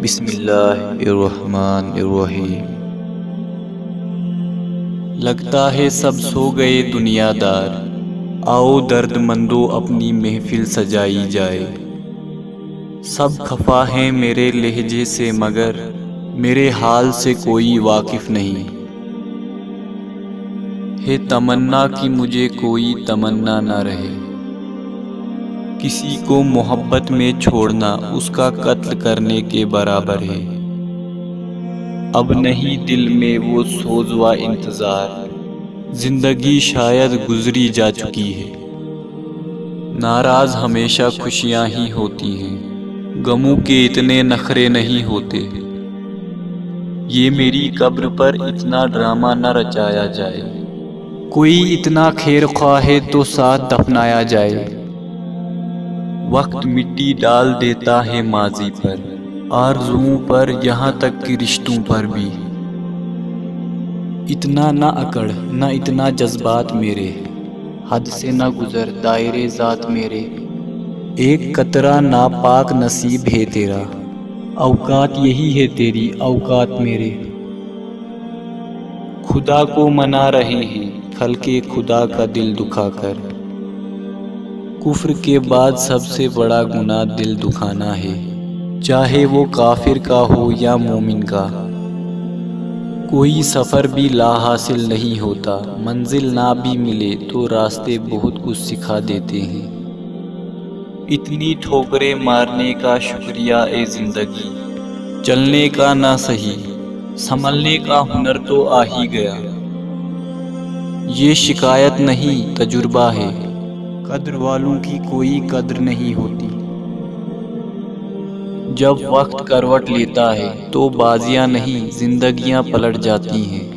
بسم اللہ الرحمن الرحیم۔ لگتا ہے سب سو گئے دنیا دار، آؤ درد مندو اپنی محفل سجائی جائے۔ سب خفا ہیں میرے لہجے سے مگر میرے حال سے کوئی واقف نہیں ہے۔ تمنا کہ مجھے کوئی تمنا نہ رہے، کسی کو محبت میں چھوڑنا اس کا قتل کرنے کے برابر ہے۔ اب نہیں دل میں وہ سوز و انتظار، زندگی شاید گزری جا چکی ہے۔ ناراض ہمیشہ خوشیاں ہی ہوتی ہیں، غموں کے اتنے نخرے نہیں ہوتے۔ یہ میری قبر پر اتنا ڈرامہ نہ رچایا جائے، کوئی اتنا خیر خواہ ہے تو ساتھ دفنایا جائے۔ وقت مٹی ڈال دیتا ہے ماضی پر، آرزوؤں پر، یہاں تک کہ رشتوں پر بھی۔ اتنا نہ اکڑ نہ اتنا جذبات میرے، حد سے نہ گزر دائرے ذات میرے۔ ایک قطرہ ناپاک نصیب ہے تیرا، اوقات یہی ہے تیری اوقات میرے۔ خدا کو منا رہے ہیں خلق خدا کا دل دکھا کر، کفر کے بعد سب سے بڑا گناہ دل دکھانا ہے، چاہے وہ کافر کا ہو یا مومن کا۔ کوئی سفر بھی لا حاصل نہیں ہوتا، منزل نہ بھی ملے تو راستے بہت کچھ سکھا دیتے ہیں۔ اتنی ٹھوکریں مارنے کا شکریہ اے زندگی، چلنے کا نہ سہی، سنبھلنے کا ہنر تو آ ہی گیا۔ یہ شکایت نہیں تجربہ ہے، قدر والوں کی کوئی قدر نہیں ہوتی۔ جب وقت کروٹ لیتا ہے تو بازیاں نہیں زندگیاں پلٹ جاتی ہیں۔